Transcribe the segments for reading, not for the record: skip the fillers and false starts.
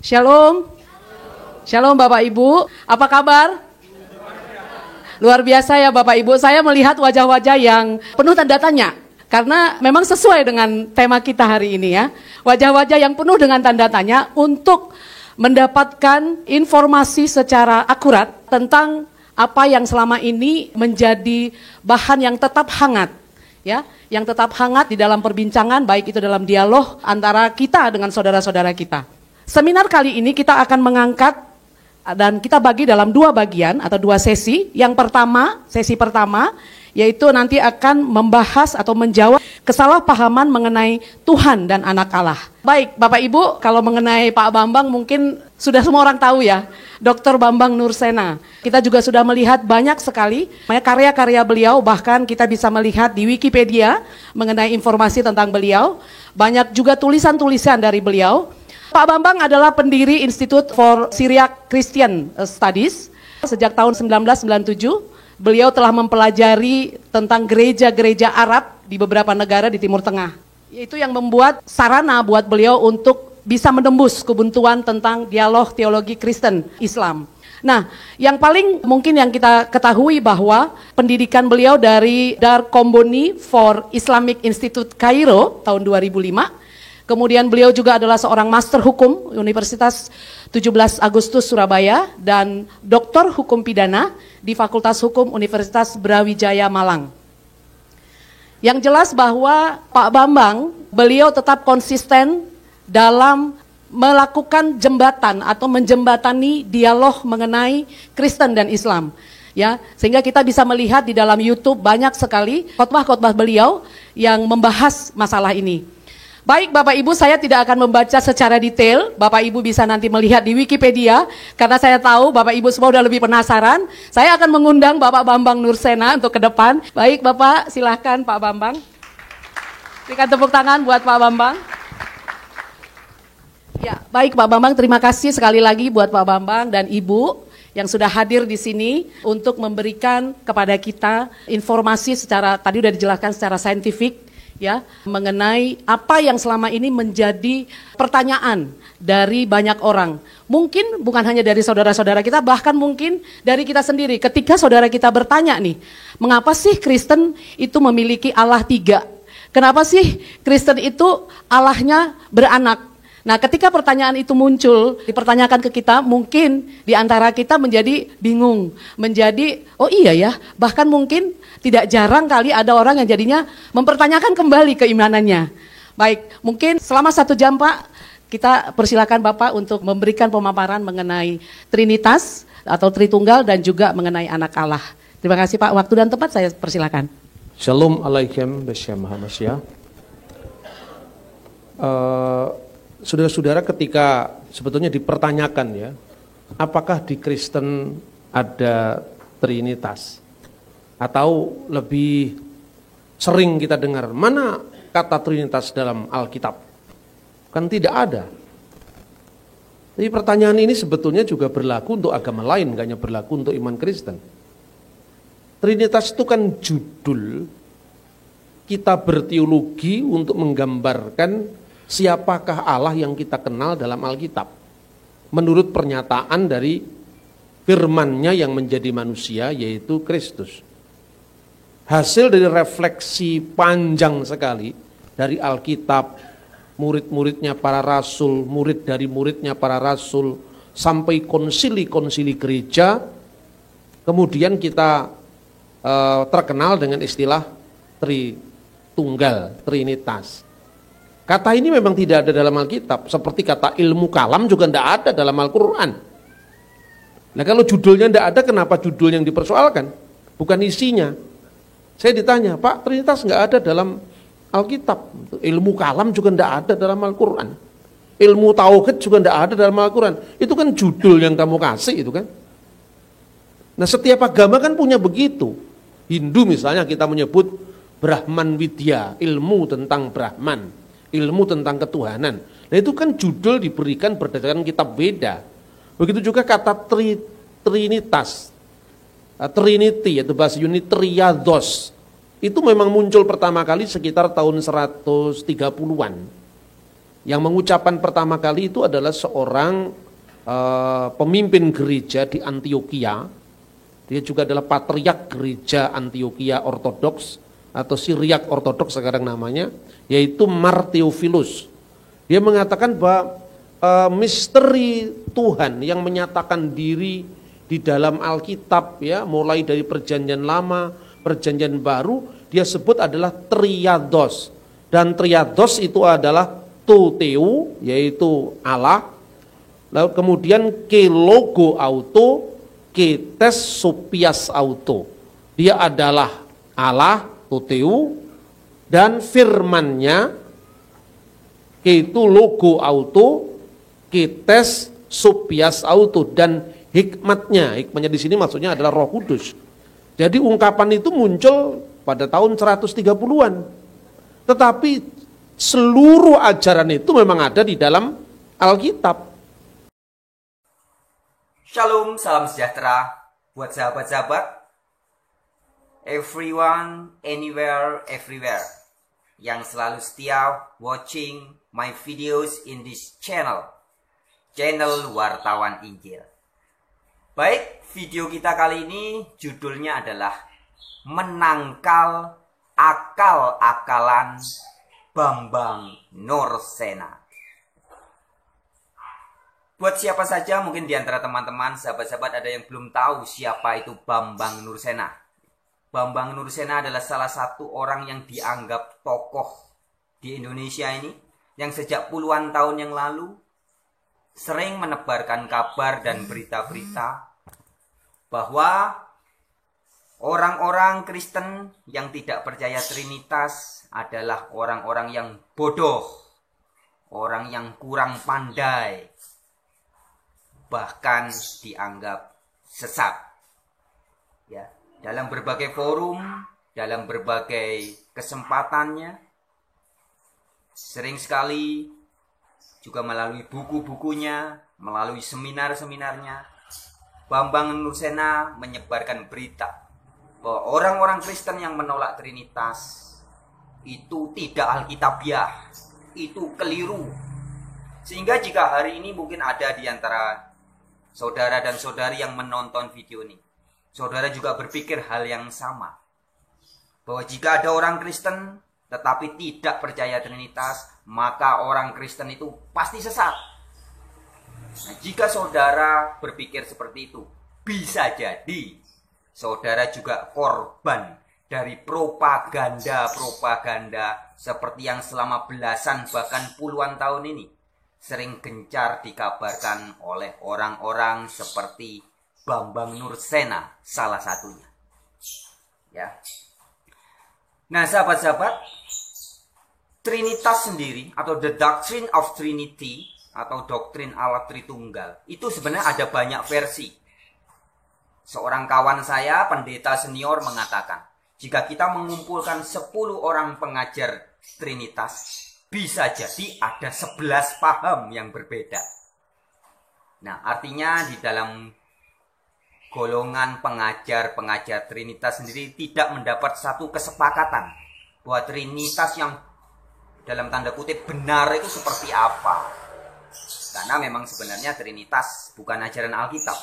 Shalom. Shalom Bapak Ibu, apa kabar? Luar biasa ya Bapak Ibu, saya melihat wajah-wajah yang penuh tanda tanya. Karena memang sesuai dengan tema kita hari ini ya. Wajah-wajah yang penuh dengan tanda tanya untuk mendapatkan informasi secara akurat tentang apa yang selama ini menjadi bahan yang tetap hangat. Ya, yang tetap hangat di dalam perbincangan, baik itu dalam dialog antara kita dengan saudara-saudara kita. Seminar kali ini kita akan mengangkat dan kita bagi dalam dua bagian atau dua sesi. Yang pertama, sesi pertama, yaitu nanti akan membahas atau menjawab kesalahpahaman mengenai Tuhan dan anak Allah. Baik, Bapak Ibu, kalau mengenai Pak Bambang mungkin sudah semua orang tahu ya, Dr. Bambang Nursena. Kita juga sudah melihat banyak sekali karya-karya beliau, bahkan kita bisa melihat di Wikipedia mengenai informasi tentang beliau. Banyak juga tulisan-tulisan dari beliau. Pak Bambang adalah pendiri Institute for Syriac Christian Studies. Sejak tahun 1997, beliau telah mempelajari tentang gereja-gereja Arab di beberapa negara di Timur Tengah. Itu yang membuat sarana buat beliau untuk bisa menembus kebuntuan tentang dialog teologi Kristen Islam. Nah, yang paling mungkin yang kita ketahui bahwa pendidikan beliau dari Dar Comboni for Islamic Institute Kairo tahun 2005. Kemudian beliau juga adalah seorang master hukum Universitas 17 Agustus Surabaya dan doktor hukum pidana di Fakultas Hukum Universitas Brawijaya Malang. Yang jelas bahwa Pak Bambang, beliau tetap konsisten dalam melakukan jembatan atau menjembatani dialog mengenai Kristen dan Islam. Ya, sehingga kita bisa melihat di dalam YouTube banyak sekali khotbah-khotbah beliau yang membahas masalah ini. Baik Bapak Ibu, saya tidak akan membaca secara detail, Bapak Ibu bisa nanti melihat di Wikipedia, karena saya tahu Bapak Ibu semua sudah lebih penasaran. Saya akan mengundang Bapak Bambang Nursena untuk ke depan. Baik Bapak, silahkan Pak Bambang. Berikan tepuk tangan buat Pak Bambang. Ya, baik Pak Bambang, terima kasih sekali lagi buat Pak Bambang dan Ibu yang sudah hadir di sini untuk memberikan kepada kita informasi secara, tadi sudah dijelaskan secara saintifik, ya, mengenai apa yang selama ini menjadi pertanyaan dari banyak orang. Mungkin bukan hanya dari saudara-saudara kita, bahkan mungkin dari kita sendiri. Ketika saudara kita bertanya nih, mengapa sih Kristen itu memiliki Allah 3? Kenapa sih Kristen itu Allahnya beranak? Nah, ketika pertanyaan itu muncul, dipertanyakan ke kita, mungkin di antara kita menjadi bingung, menjadi, oh iya ya, bahkan mungkin tidak jarang kali ada orang yang jadinya mempertanyakan kembali keimanannya. Baik, mungkin selama 1 jam Pak, kita persilakan Bapak untuk memberikan pemaparan mengenai Trinitas atau Tritunggal dan juga mengenai anak Allah. Terima kasih Pak, waktu dan tempat saya persilakan. Shalom alaikum Mahamasya. Saudara-saudara, ketika sebetulnya dipertanyakan ya, apakah di Kristen ada Trinitas? Atau lebih sering kita dengar, mana kata Trinitas dalam Alkitab? Kan tidak ada. Jadi pertanyaan ini sebetulnya juga berlaku untuk agama lain, gak hanya berlaku untuk iman Kristen. Trinitas itu kan judul kita berteologi untuk menggambarkan siapakah Allah yang kita kenal dalam Alkitab. Menurut pernyataan dari firman-Nya yang menjadi manusia, yaitu Kristus. Hasil dari refleksi panjang sekali dari Alkitab, murid-muridnya para rasul, murid dari muridnya para rasul, sampai konsili-konsili gereja, kemudian kita terkenal dengan istilah Tritunggal, Trinitas. Kata ini memang tidak ada dalam Alkitab, seperti kata ilmu kalam juga tidak ada dalam Al-Quran. Nah kalau judulnya tidak ada, kenapa judul yang dipersoalkan? Bukan isinya. Saya ditanya, Pak, Trinitas nggak ada dalam Alkitab. Ilmu kalam juga tidak ada dalam Al-Quran. Ilmu tauhid juga tidak ada dalam Al-Quran. Itu kan judul yang kamu kasih itu kan. Nah setiap agama kan punya begitu. Hindu misalnya kita menyebut Brahman Widya, ilmu tentang Brahman. Ilmu tentang ketuhanan. Nah itu kan judul diberikan berdasarkan kitab beda. Begitu juga kata Trinitas, Trinity atau bahasa Yunani Triados. Itu memang muncul pertama kali sekitar tahun 130-an. Yang mengucapkan pertama kali itu adalah seorang pemimpin gereja di Antioquia. Dia juga adalah patriark gereja Antioquia Ortodoks atau Syriak Ortodoks sekarang namanya, yaitu Martheophilus. Dia mengatakan bahwa misteri Tuhan yang menyatakan diri di dalam Alkitab, ya, mulai dari Perjanjian Lama, Perjanjian Baru, dia sebut adalah triados. Dan triados itu adalah Theou, yaitu Allah. Lalu kemudian ke logo auto, ke tes sopias auto. Dia adalah Allah, Theou, dan firmannya, ke itu logo auto, ke tes sopias auto, dan hikmatnya di sini maksudnya adalah Roh Kudus. Jadi ungkapan itu muncul pada tahun 130-an. Tetapi seluruh ajaran itu memang ada di dalam Alkitab. Shalom, salam sejahtera buat sahabat-sahabat. Everyone, anywhere, everywhere. Yang selalu setia watching my videos in this channel. Channel Wartawan Injil. Baik, video kita kali ini judulnya adalah Menangkal Akal-akalan Bambang Nursena. Buat siapa saja mungkin di antara teman-teman, sahabat-sahabat ada yang belum tahu siapa itu Bambang Nursena. Bambang Nursena adalah salah satu orang yang dianggap tokoh di Indonesia ini, yang sejak puluhan tahun yang lalu sering menebarkan kabar dan berita-berita bahwa orang-orang Kristen yang tidak percaya Trinitas adalah orang-orang yang bodoh, orang yang kurang pandai, bahkan dianggap sesat. Ya, dalam berbagai forum, dalam berbagai kesempatannya, sering sekali juga melalui buku-bukunya, melalui seminar-seminarnya, Bambang Nursena menyebarkan berita bahwa orang-orang Kristen yang menolak Trinitas itu tidak alkitabiah, itu keliru. Sehingga jika hari ini mungkin ada di antara saudara dan saudari yang menonton video ini, saudara juga berpikir hal yang sama, bahwa jika ada orang Kristen tetapi tidak percaya Trinitas, maka orang Kristen itu pasti sesat. Nah, jika saudara berpikir seperti itu, bisa jadi saudara juga korban dari propaganda-propaganda seperti yang selama belasan bahkan puluhan tahun ini sering gencar dikabarkan oleh orang-orang seperti Bambang Nursena salah satunya. Ya. Nah, sahabat-sahabat, Trinitas sendiri atau the doctrine of Trinity atau doktrin Allah Tritunggal itu sebenarnya ada banyak versi. Seorang kawan saya, pendeta senior, mengatakan, jika kita mengumpulkan 10 orang pengajar Trinitas, bisa jadi ada 11 paham yang berbeda. Nah, artinya di dalam golongan pengajar-pengajar Trinitas sendiri tidak mendapat satu kesepakatan bahwa Trinitas yang dalam tanda kutip benar itu seperti apa. Karena memang sebenarnya Trinitas bukan ajaran Alkitab.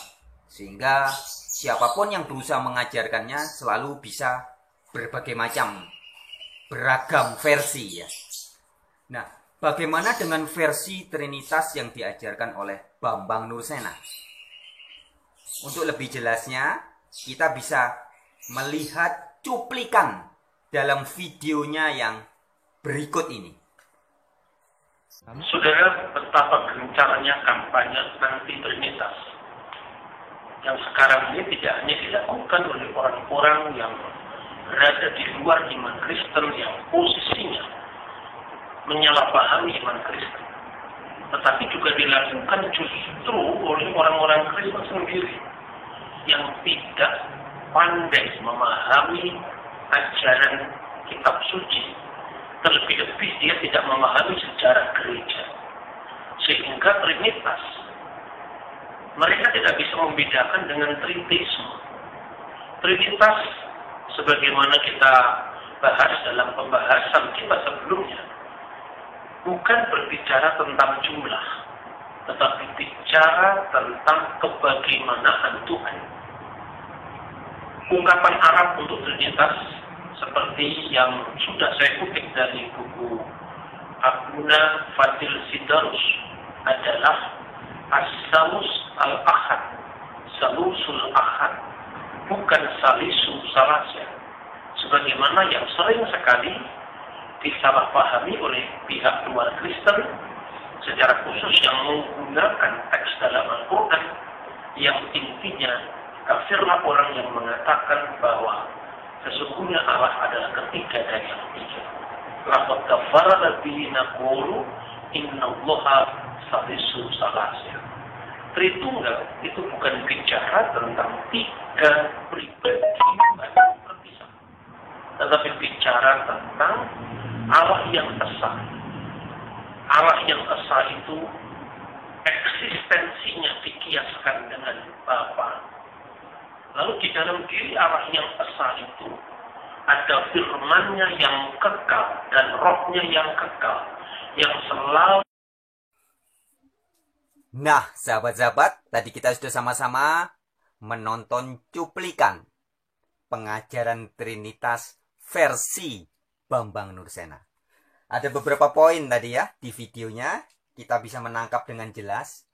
Sehingga siapapun yang berusaha mengajarkannya selalu bisa berbagai macam, beragam versi ya. Nah, bagaimana dengan versi Trinitas yang diajarkan oleh Bambang Nursena? Untuk lebih jelasnya, kita bisa melihat cuplikan dalam videonya yang berikut ini. Saudara, betapa gencarnya kampanye anti Trinitas yang sekarang ini tidak hanya dilakukan oleh orang-orang yang berada di luar iman Kristen yang posisinya menyalahpahami iman Kristen, tetapi juga dilakukan justru oleh orang-orang Kristen sendiri yang tidak pandai memahami ajaran kitab suci. Terlebih-lebih dia tidak memahami sejarah gereja, sehingga Trinitas mereka tidak bisa membedakan dengan Trinisme. Trinitas sebagaimana kita bahas dalam pembahasan kita sebelumnya, bukan berbicara tentang jumlah, tetapi bicara tentang kebagaimanaan Tuhan. Ungkapan Arab untuk Trinitas seperti yang sudah saya kutip dari buku Abuna Fadil Sidarus adalah As-Salus Al-Ahad, Salusul Ahad, bukan Salisu Salasya, sebagaimana yang sering sekali disalahpahami oleh pihak luar Kristen, secara khusus yang menggunakan teks dalam Al-Quran yang intinya kafirlah orang yang mengatakan bahwa sesungguhnya Allah adalah ketiga dari yang tiga. Laqad kafara alladziina qalu innallaha salisu salasya. Tritunggal itu bukan bicara tentang tiga pribadi yang terpisah, tetapi bicara tentang Allah yang esa. Allah yang esa itu eksistensinya dikiaskan dengan Bapa. Lalu di dalam diri Allah yang esa itu ada firman-Nya yang kekal dan roh-Nya yang kekal yang selalu. Nah, sahabat-sahabat, tadi kita sudah sama-sama menonton cuplikan pengajaran Trinitas versi Bambang Nursena. Ada beberapa poin tadi ya di videonya, kita bisa menangkap dengan jelas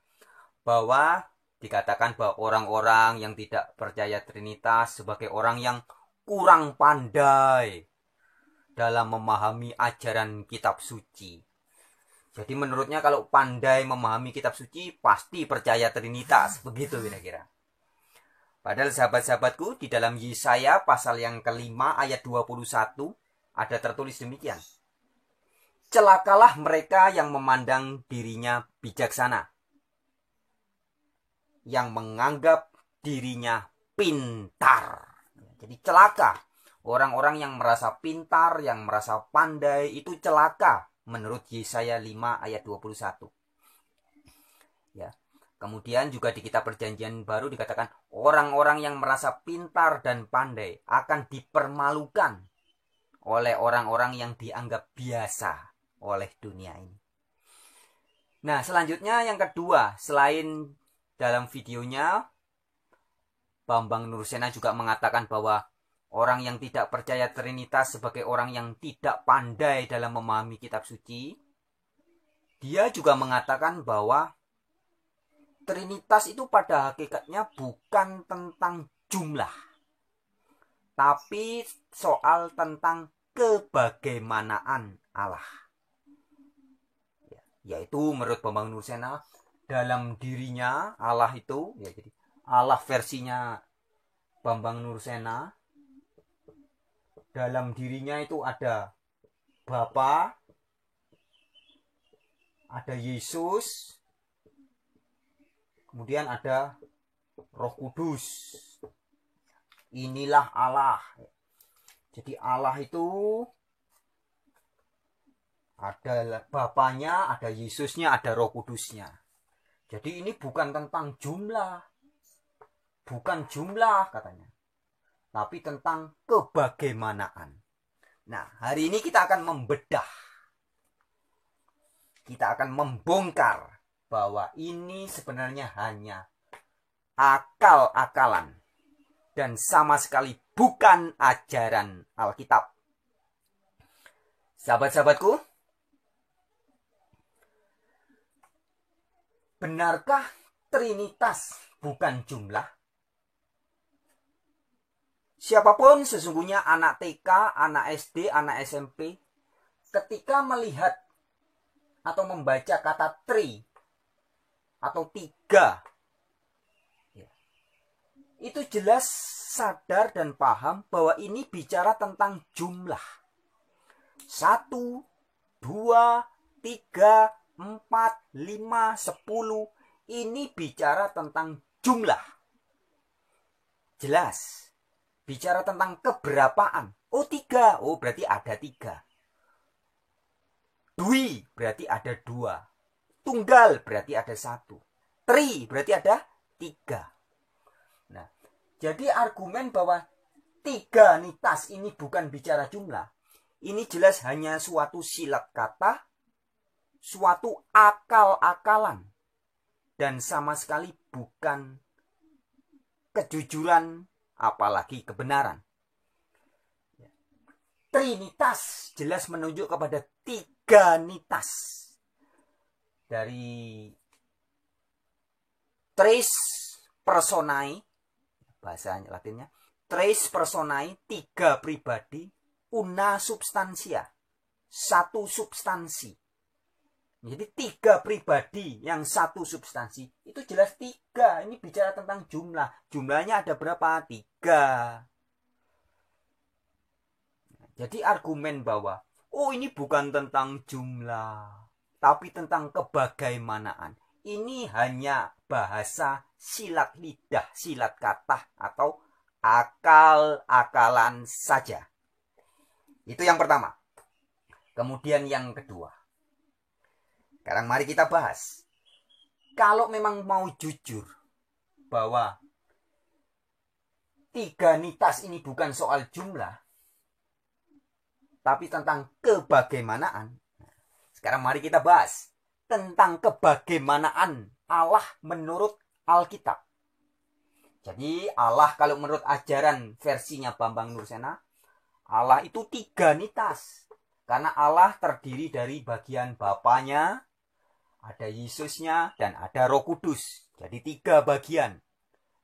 bahwa dikatakan bahwa orang-orang yang tidak percaya Trinitas sebagai orang yang kurang pandai dalam memahami ajaran kitab suci. Jadi menurutnya kalau pandai memahami kitab suci pasti percaya Trinitas, begitu kira-kira. Padahal sahabat-sahabatku, di dalam Yesaya pasal yang kelima ayat 21 ada tertulis demikian. Celakalah mereka yang memandang dirinya bijaksana, yang menganggap dirinya pintar. Jadi celaka. Orang-orang yang merasa pintar, yang merasa pandai itu celaka menurut Yesaya 5 ayat 21. Ya. Kemudian juga di kitab Perjanjian Baru dikatakan orang-orang yang merasa pintar dan pandai akan dipermalukan oleh orang-orang yang dianggap biasa oleh dunia ini. Nah, selanjutnya yang kedua, selain dalam videonya Bambang Nursena juga mengatakan bahwa orang yang tidak percaya Trinitas sebagai orang yang tidak pandai dalam memahami kitab suci. Dia juga mengatakan bahwa Trinitas itu pada hakikatnya bukan tentang jumlah, tapi soal tentang kebagaimanaan Allah. Yaitu menurut Bambang Nursena, dalam dirinya Allah itu, ya, jadi Allah versinya Bambang Nursena, dalam dirinya itu ada Bapa, ada Yesus, kemudian ada Roh Kudus. Inilah Allah. Jadi Allah itu ada Bapanya, ada Yesusnya, ada Roh Kudusnya. Jadi ini bukan tentang jumlah. Bukan jumlah katanya, tapi tentang kebagaimanaan. Nah, hari ini kita akan membedah. Kita akan membongkar bahwa ini sebenarnya hanya akal-akalan dan sama sekali bukan ajaran Alkitab. Sahabat-sahabatku, benarkah Trinitas bukan jumlah? Siapapun sesungguhnya anak TK, anak SD, anak SMP, ketika melihat atau membaca kata tri atau tiga, itu jelas sadar dan paham bahwa ini bicara tentang jumlah. 1, 2, 3, 4, 5, 10, ini bicara tentang jumlah. Jelas. Bicara tentang keberapaan. Oh 3, oh berarti ada 3. Dwi berarti ada 2. Tunggal berarti ada 1. Tri berarti ada 3. Nah, jadi argumen bahwa Trinitas ini bukan bicara jumlah, ini jelas hanya suatu silat kata suatu akal-akalan dan sama sekali bukan kejujuran apalagi kebenaran. Trinitas jelas menunjuk kepada tiganitas. Dari tres personae, bahasa Latinnya, tres personae, 3 pribadi, una substantia, 1 substansi. Jadi 3 pribadi yang 1 substansi, itu jelas 3. Ini bicara tentang jumlah. Jumlahnya ada berapa? 3. Jadi argumen bahwa, oh ini bukan tentang jumlah, tapi tentang kebagaimanaan. Ini hanya bahasa silat lidah, silat kata, atau akal-akalan saja. Itu yang pertama. Kemudian yang kedua. Sekarang mari kita bahas. Kalau memang mau jujur bahwa tiganitas ini bukan soal jumlah, tapi tentang kebagaimanaan. Sekarang mari kita bahas tentang kebagaimanaan Allah menurut Alkitab. Jadi Allah kalau menurut ajaran versinya Bambang Nursena, Allah itu tiganitas. Karena Allah terdiri dari bagian Bapanya, ada Yesusnya, dan ada Roh Kudus. Jadi 3 bagian.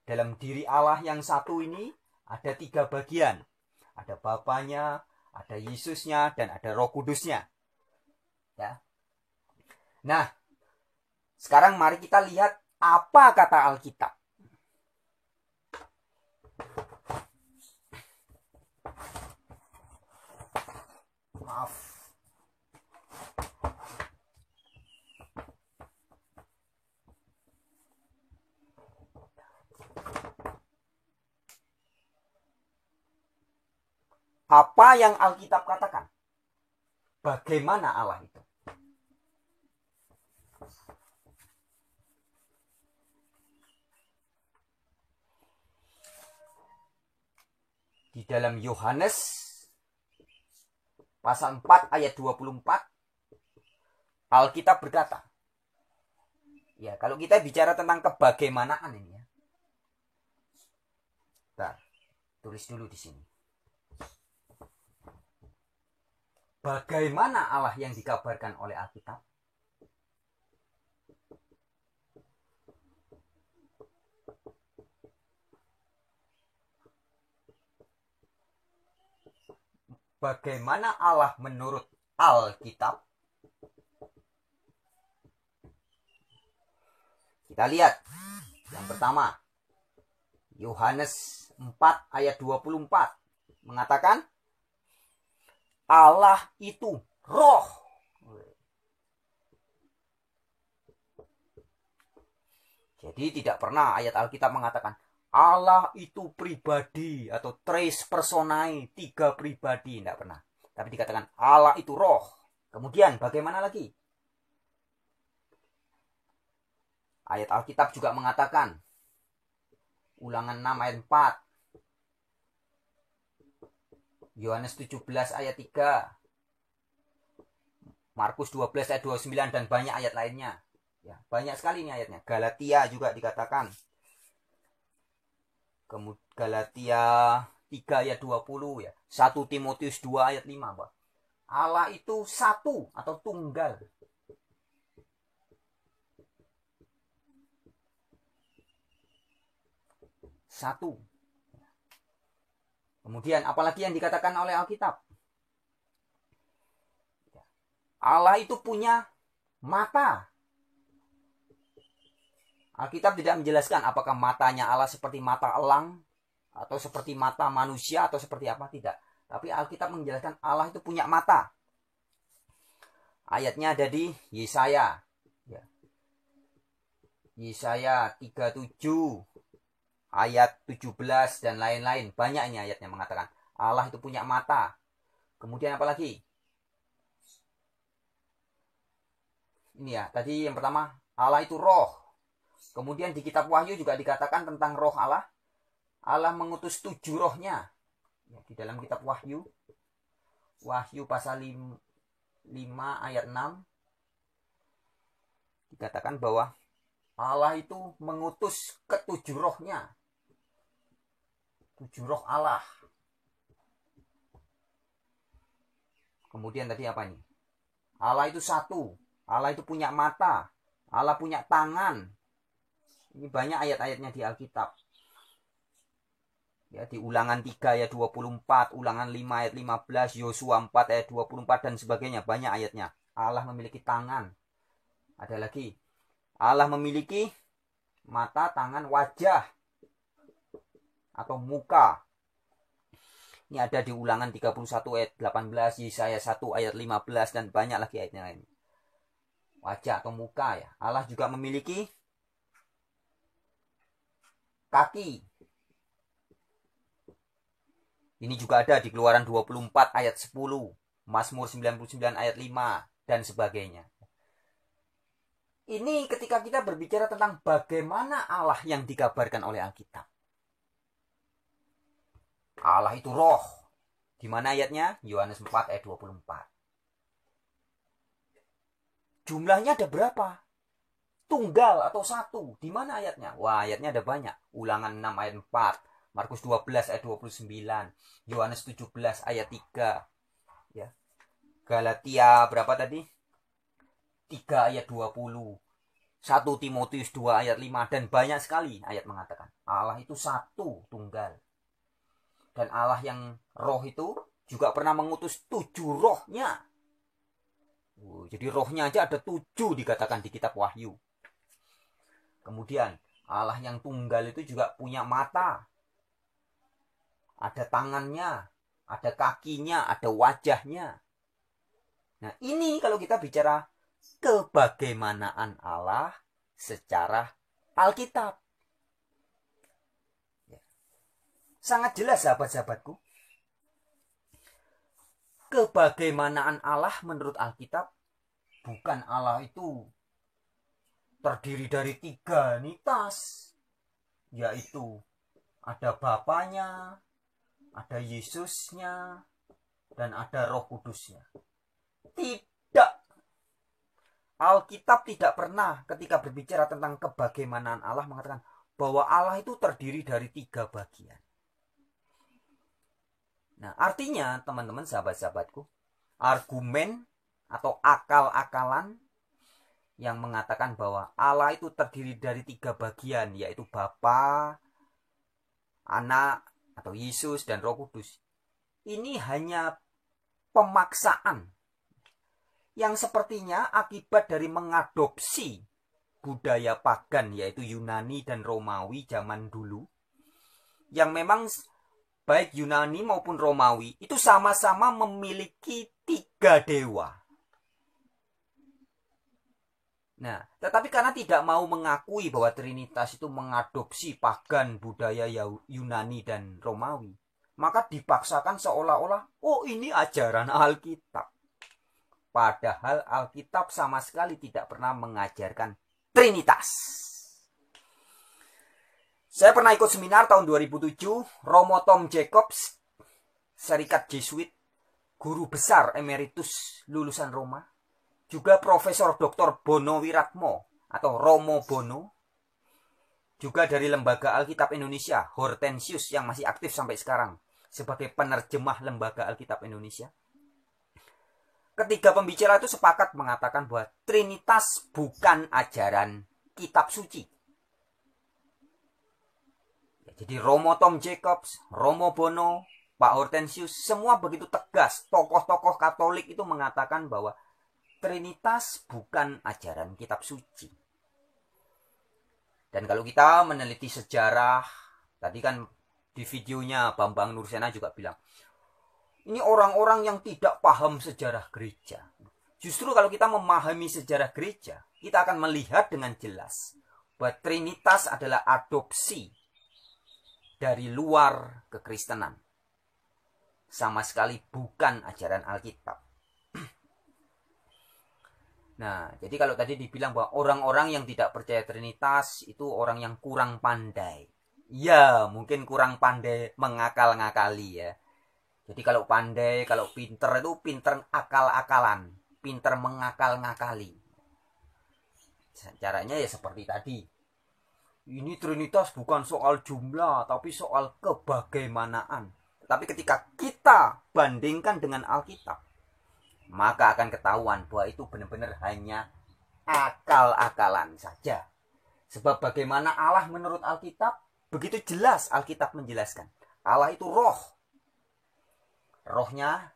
Dalam diri Allah yang satu ini ada 3 bagian. Ada Bapanya, ada Yesusnya, dan ada Roh Kudusnya. Ya. Nah, sekarang mari kita lihat apa kata Alkitab. Maaf. Apa yang Alkitab katakan? Bagaimana Allah itu? Di dalam Yohanes pasal 4 ayat 24, Alkitab berkata, ya kalau kita bicara tentang kebagaimanaan ini ya. Bentar, tulis dulu di sini. Bagaimana Allah yang dikabarkan oleh Alkitab? Bagaimana Allah menurut Alkitab? Kita lihat. Yang pertama, Yohanes 4 ayat 24 mengatakan Allah itu roh. Jadi tidak pernah ayat Alkitab mengatakan Allah itu pribadi atau tres personae, 3 pribadi, tidak pernah. Tapi dikatakan Allah itu roh. Kemudian bagaimana lagi? Ayat Alkitab juga mengatakan, Ulangan 6 ayat 4, Yohanes 17 ayat 3, Markus 12 ayat 29, dan banyak ayat lainnya. Ya, banyak sekali ini ayatnya. Galatia juga dikatakan. Kemudian Galatia 3 ayat 20 ya. 1 Timotius 2 ayat 5, Pak. Allah itu satu atau tunggal. Satu. Kemudian apalagi yang dikatakan oleh Alkitab? Allah itu punya mata. Alkitab tidak menjelaskan apakah matanya Allah seperti mata elang, atau seperti mata manusia, atau seperti apa, tidak. Tapi Alkitab menjelaskan Allah itu punya mata. Ayatnya ada di Yesaya. Ya. Yesaya 37, ayat 17, dan lain-lain. Banyak ini ayatnya mengatakan Allah itu punya mata. Kemudian apa lagi? Ini ya, tadi yang pertama, Allah itu roh. Kemudian di kitab Wahyu juga dikatakan tentang roh Allah. Allah mengutus 7 rohnya. Ya, di dalam kitab Wahyu. Wahyu pasal 5 ayat 6. dikatakan bahwa Allah itu mengutus ketujuh rohnya. 7 roh Allah. Kemudian tadi apa nih? Allah itu satu. Allah itu punya mata. Allah punya tangan. Ini banyak ayat-ayatnya di Alkitab. Ya, di Ulangan 3 ayat 24, Ulangan 5 ayat 15, Yosua 4 ayat 24 dan sebagainya. Banyak ayatnya. Allah memiliki tangan. Ada lagi. Allah memiliki mata, tangan, wajah atau muka. Ini ada di Ulangan 31 ayat 18, Yesaya 1 ayat 15 dan banyak lagi ayatnya lain. Wajah atau muka ya. Allah juga memiliki kaki. Ini juga ada di Keluaran 24 ayat 10, Mazmur 99 ayat 5 dan sebagainya. Ini ketika kita berbicara tentang bagaimana Allah yang dikabarkan oleh Alkitab. Allah itu roh. Di mana ayatnya? Yohanes 4 ayat 24. Jumlahnya ada berapa? Tunggal atau satu. Di mana ayatnya? Wah, ayatnya ada banyak. Ulangan 6 ayat 4, Markus 12 ayat 29, Yohanes 17 ayat 3. Ya. Galatia berapa tadi? 3 ayat 20. 1 Timotius 2 ayat 5 dan banyak sekali ayat mengatakan Allah itu satu, tunggal. Dan Allah yang roh itu juga pernah mengutus 7 rohnya. Jadi rohnya aja ada 7 dikatakan di kitab Wahyu. Kemudian Allah yang tunggal itu juga punya mata. Ada tangannya, ada kakinya, ada wajahnya. Nah ini kalau kita bicara kebagaimanaan Allah secara Alkitab. Sangat jelas sahabat-sahabatku. Kebagaimanaan Allah menurut Alkitab bukan Allah itu terdiri dari 3 entitas. Yaitu ada Bapanya, ada Yesusnya, dan ada Roh Kudusnya. Tidak. Alkitab tidak pernah ketika berbicara tentang kebagaimanaan Allah mengatakan bahwa Allah itu terdiri dari 3 bagian. Nah, artinya teman-teman sahabat-sahabatku, argumen atau akal-akalan yang mengatakan bahwa Allah itu terdiri dari 3 bagian, yaitu Bapa, Anak atau Yesus dan Roh Kudus. Ini hanya pemaksaan yang sepertinya akibat dari mengadopsi budaya pagan yaitu Yunani dan Romawi zaman dulu, yang memang baik Yunani maupun Romawi itu sama-sama memiliki 3 dewa. Nah, tetapi karena tidak mau mengakui bahwa Trinitas itu mengadopsi pagan budaya Yunani dan Romawi, maka dipaksakan seolah-olah, oh ini ajaran Alkitab. Padahal Alkitab sama sekali tidak pernah mengajarkan Trinitas. Saya pernah ikut seminar tahun 2007, Romo Tom Jacobs, Serikat Jesuit, guru besar emeritus lulusan Roma, juga Profesor Dr. Bono Wiratmo atau Romo Bono, juga dari Lembaga Alkitab Indonesia, Hortensius yang masih aktif sampai sekarang sebagai penerjemah Lembaga Alkitab Indonesia. Ketiga pembicara itu sepakat mengatakan bahwa Trinitas bukan ajaran kitab suci. Jadi Romo Tom Jacobs, Romo Bono, Pak Hortensius, semua begitu tegas. Tokoh-tokoh Katolik itu mengatakan bahwa Trinitas bukan ajaran kitab suci. Dan kalau kita meneliti sejarah, tadi kan di videonya Bambang Nursena juga bilang, ini orang-orang yang tidak paham sejarah gereja. Justru kalau kita memahami sejarah gereja, kita akan melihat dengan jelas bahwa Trinitas adalah adopsi dari luar kekristenan. Sama sekali bukan ajaran Alkitab. Nah, jadi kalau tadi dibilang bahwa orang-orang yang tidak percaya Trinitas itu orang yang kurang pandai. Ya, mungkin kurang pandai mengakal-ngakali ya. Jadi kalau pandai, kalau pinter itu pinter akal-akalan. Pinter mengakal-ngakali. Caranya ya seperti tadi. Ini Trinitas bukan soal jumlah, tapi soal kebagaimanaan. Tapi ketika kita bandingkan dengan Alkitab, maka akan ketahuan bahwa itu benar-benar hanya akal-akalan saja. Sebab bagaimana Allah menurut Alkitab, begitu jelas Alkitab menjelaskan. Allah itu roh. Rohnya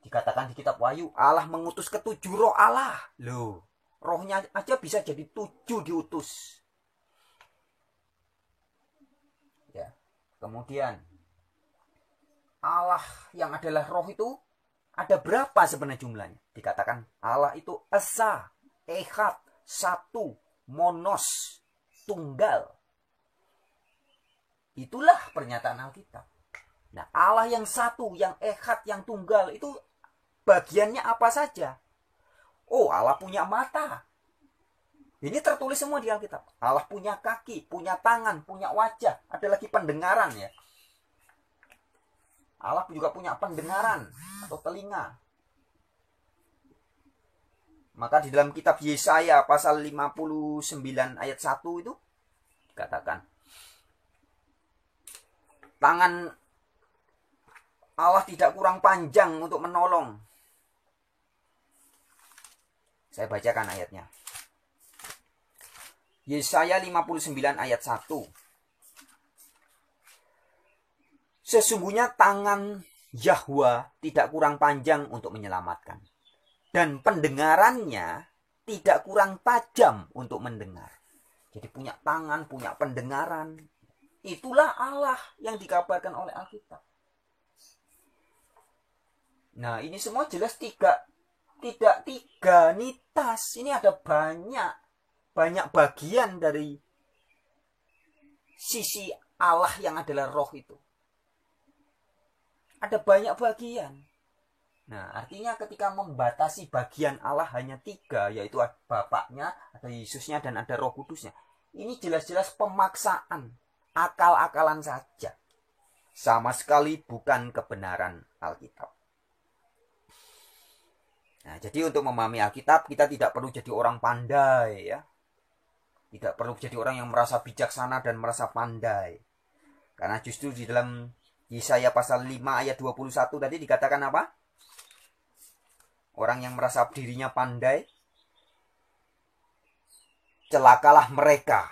dikatakan di kitab Wahyu, Allah mengutus ketujuh roh Allah. Loh, rohnya aja bisa jadi 7 diutus. Ya. Kemudian Allah yang adalah roh itu ada berapa sebenarnya jumlahnya? Dikatakan Allah itu esa, ehad, satu, monos, tunggal. Itulah pernyataan Alkitab. Nah, Allah yang satu, yang ehad, yang tunggal itu bagiannya apa saja? Oh, Allah punya mata. Ini tertulis semua di Alkitab. Allah punya kaki, punya tangan, punya wajah. Ada lagi pendengaran ya. Allah juga punya pendengaran atau telinga. Maka di dalam kitab Yesaya pasal 59 ayat 1 itu dikatakan, tangan Allah tidak kurang panjang untuk menolong. Saya bacakan ayatnya. Yesaya 59 ayat 1. Sesungguhnya tangan Yahwa tidak kurang panjang untuk menyelamatkan. Dan pendengarannya tidak kurang tajam untuk mendengar. Jadi punya tangan, punya pendengaran. Itulah Allah yang dikabarkan oleh Alkitab. Nah, ini semua jelas tidak tiga nitas. Ini ada banyak bagian dari sisi Allah yang adalah roh itu. Ada banyak bagian. Nah, artinya ketika membatasi bagian Allah hanya 3, yaitu Bapaknya, ada Yesusnya, dan ada Roh Kudusnya. Ini jelas-jelas pemaksaan, akal-akalan saja. Sama sekali bukan kebenaran Alkitab. Nah, jadi untuk memahami Alkitab, kita tidak perlu jadi orang pandai ya. Tidak perlu jadi orang yang merasa bijaksana dan merasa pandai. Karena justru di dalam Yesaya pasal 5 ayat 21 tadi dikatakan apa? Orang yang merasa dirinya pandai, celakalah mereka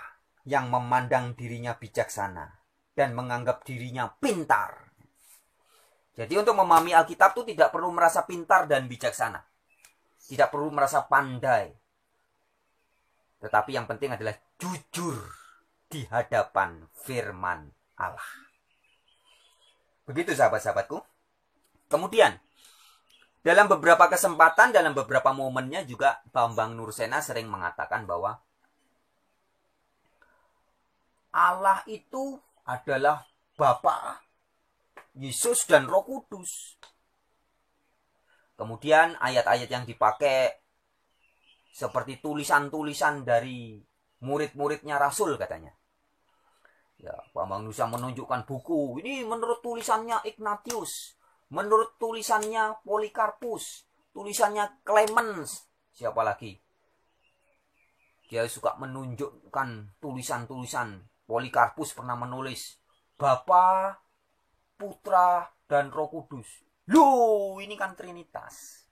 yang memandang dirinya bijaksana dan menganggap dirinya pintar. Jadi untuk memahami Alkitab itu tidak perlu merasa pintar dan bijaksana. Tidak perlu merasa pandai. Tetapi yang penting adalah jujur di hadapan firman Allah. Begitu sahabat-sahabatku. Kemudian, dalam beberapa kesempatan, dalam beberapa momennya juga Bambang Nursena sering mengatakan bahwa Allah itu adalah Bapa, Yesus, dan Roh Kudus. Kemudian ayat-ayat yang dipakai seperti tulisan-tulisan dari murid-muridnya Rasul katanya. Ya, Bambang Nusa menunjukkan buku. Ini menurut tulisannya Ignatius, menurut tulisannya Polikarpus, tulisannya Clemens. Siapa lagi? Dia suka menunjukkan tulisan-tulisan. Polikarpus pernah menulis Bapa, Putra, dan Roh Kudus. Loh, ini kan Trinitas.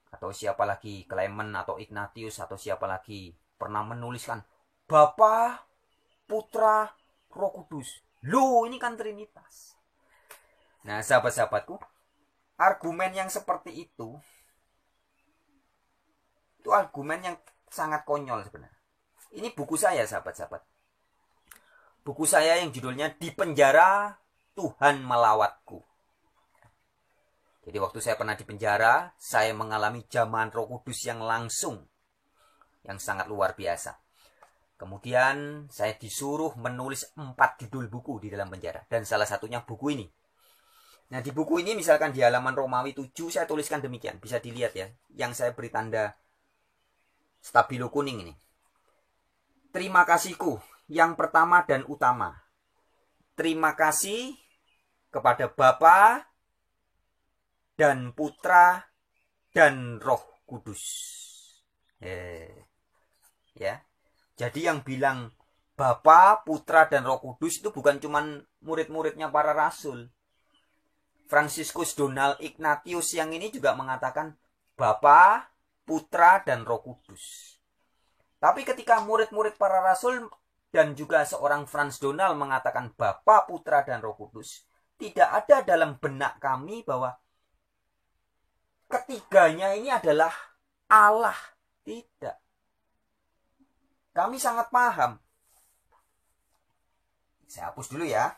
Atau siapa lagi? Clement atau Ignatius atau siapa lagi pernah menuliskan Bapa, Putra, Roh Kudus. Loh, ini kan Trinitas. Nah, sahabat-sahabatku, argumen yang seperti itu argumen yang sangat konyol sebenarnya. Ini buku saya, sahabat-sahabat. Buku saya yang judulnya Di Penjara Tuhan Melawatku. Jadi waktu saya pernah di penjara, saya mengalami jamahan Roh Kudus yang langsung, yang sangat luar biasa. Kemudian saya disuruh menulis 4 judul buku di dalam penjara. Dan salah satunya buku ini. Nah, di buku ini misalkan di halaman Romawi 7 saya tuliskan demikian. Bisa dilihat ya. Yang saya beri tanda stabilo kuning ini. Terima kasihku yang pertama dan utama. Terima kasih kepada Bapa dan Putra dan Roh Kudus. Ya. Jadi yang bilang Bapa, Putra, dan Roh Kudus itu bukan cuman murid-muridnya para rasul. Franciscus Donald Ignatius yang ini juga mengatakan Bapa, Putra, dan Roh Kudus. Tapi ketika murid-murid para rasul dan juga seorang Franz Donald mengatakan Bapa, Putra, dan Roh Kudus, tidak ada dalam benak kami bahwa ketiganya ini adalah Allah. Tidak. Kami sangat paham. Saya hapus dulu ya.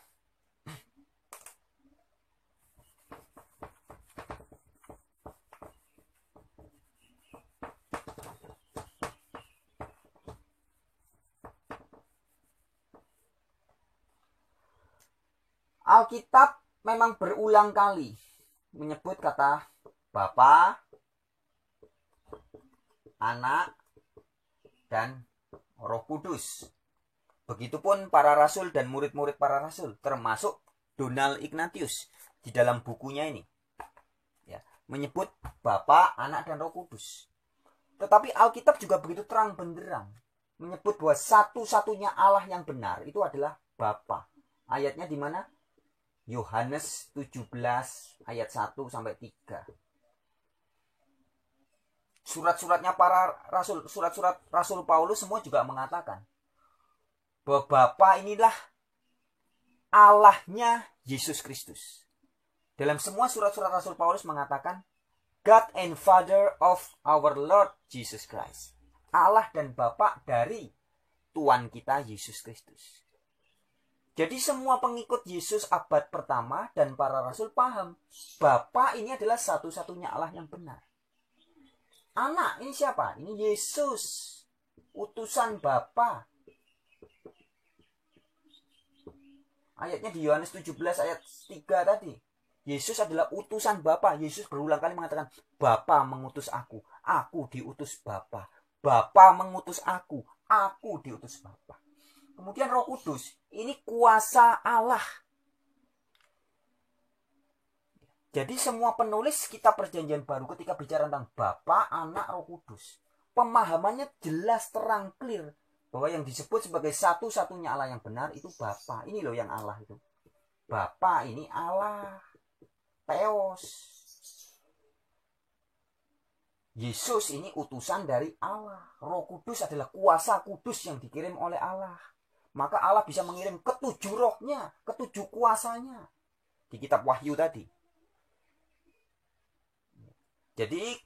Alkitab memang berulang kali menyebut kata Bapa, Anak, dan Roh Kudus. Begitupun para rasul dan murid-murid para rasul, termasuk Donald Ignatius di dalam bukunya ini, ya, menyebut Bapa, Anak, dan Roh Kudus. Tetapi Alkitab juga begitu terang benderang menyebut bahwa satu-satunya Allah yang benar itu adalah Bapa. Ayatnya di mana? Yohanes 17 ayat 1 sampai 3. Surat-suratnya para rasul, surat-surat Rasul Paulus semua juga mengatakan bahwa Bapa inilah Allahnya Yesus Kristus. Dalam semua surat-surat Rasul Paulus mengatakan God and Father of our Lord Jesus Christ. Allah dan Bapa dari Tuhan kita Yesus Kristus. Jadi semua pengikut Yesus abad pertama dan para rasul paham Bapa ini adalah satu-satunya Allah yang benar. Anak ini siapa? Ini Yesus, utusan Bapa. Ayatnya di Yohanes 17 ayat 3 tadi. Yesus adalah utusan Bapa. Yesus berulang kali mengatakan, Bapa mengutus aku diutus Bapa. Bapa mengutus aku diutus Bapa. Kemudian Roh Kudus, ini kuasa Allah. Jadi semua penulis kitab Perjanjian Baru ketika bicara tentang Bapa, Anak, Roh Kudus, pemahamannya jelas terang clear bahwa yang disebut sebagai satu-satunya Allah yang benar itu Bapa. Ini loh yang Allah itu. Bapa ini Allah. Theos. Yesus ini utusan dari Allah. Roh Kudus adalah kuasa kudus yang dikirim oleh Allah. Maka Allah bisa mengirim ketujuh rohnya, ketujuh kuasanya. Di kitab Wahyu tadi. Jadi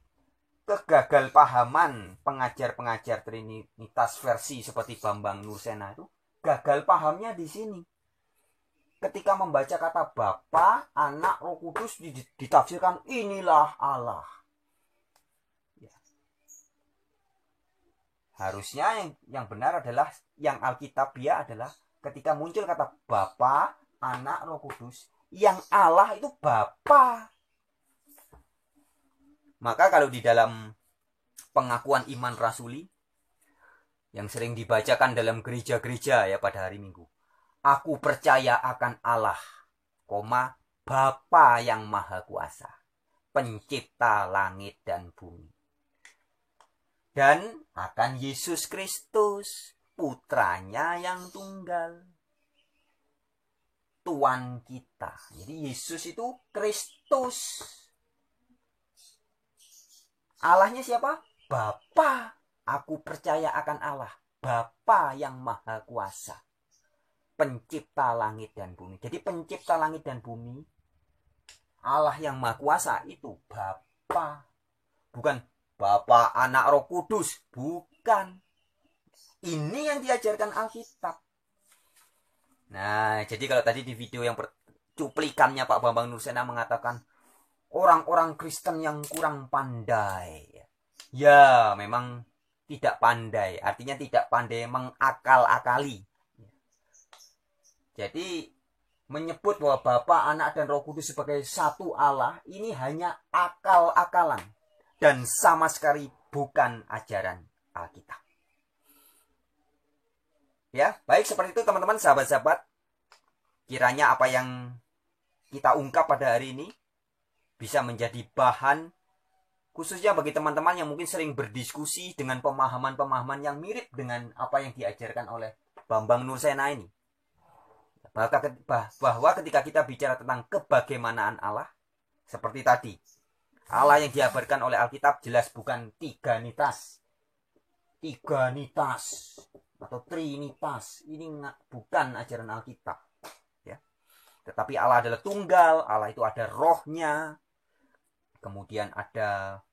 kegagalpahaman pengajar-pengajar Trinitas versi seperti Bambang Nursena itu gagal pahamnya di sini. Ketika membaca kata Bapa, Anak, Roh Kudus ditafsirkan inilah Allah. Ya. Harusnya yang benar adalah yang Alkitabiah adalah ketika muncul kata Bapa, Anak, Roh Kudus, yang Allah itu Bapa. Maka kalau di dalam pengakuan iman rasuli yang sering dibacakan dalam gereja-gereja ya pada hari Minggu, aku percaya akan Allah, Bapa yang Maha Kuasa, pencipta langit dan bumi. Dan akan Yesus Kristus, putranya yang tunggal, Tuhan kita. Jadi Yesus itu Kristus. Allahnya siapa? Bapa. Aku percaya akan Allah, Bapa yang Maha Kuasa, pencipta langit dan bumi. Jadi pencipta langit dan bumi, Allah yang Maha Kuasa itu Bapa. Bukan Bapa, Anak, Roh Kudus. Bukan. Ini yang diajarkan Alkitab. Nah, jadi kalau tadi di video yang cuplikannya Pak Bambang Nursena mengatakan orang-orang Kristen yang kurang pandai. Ya, memang tidak pandai. Artinya tidak pandai mengakal-akali. Jadi menyebut bahwa Bapa, Anak, dan Roh Kudus sebagai satu Allah, ini hanya akal-akalan. Dan sama sekali bukan ajaran Alkitab. Ya, baik seperti itu teman-teman, sahabat-sahabat. Kiranya apa yang kita ungkap pada hari ini bisa menjadi bahan Khususnya bagi teman-teman yang mungkin sering berdiskusi dengan pemahaman-pemahaman yang mirip dengan apa yang diajarkan oleh Bambang Nursena ini. Bahwa ketika kita bicara tentang kebagaimanaan Allah, seperti tadi, Allah yang diabarkan oleh Alkitab jelas bukan tiganitas atau trinitas. Ini bukan ajaran Alkitab, ya. Tetapi Allah adalah tunggal. Allah itu ada rohnya, kemudian ada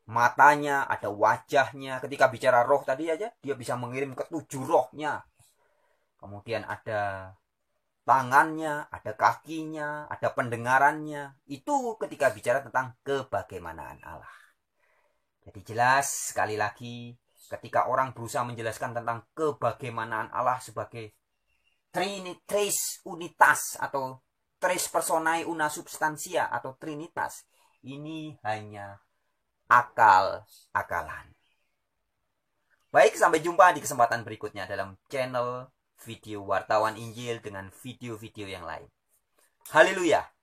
matanya, ada wajahnya. Ketika bicara roh tadi aja, dia bisa mengirim ke 7 rohnya. Kemudian ada tangannya, ada kakinya, ada pendengarannya. Itu ketika bicara tentang kebagaimanaan Allah. Jadi jelas, sekali lagi, ketika orang berusaha menjelaskan tentang kebagaimanaan Allah sebagai Trinitas unitas atau tres personae una substantia atau trinitas, ini hanya akal-akalan. Baik, sampai jumpa di kesempatan berikutnya dalam channel video Wartawan Injil dengan video-video yang lain. Haleluya!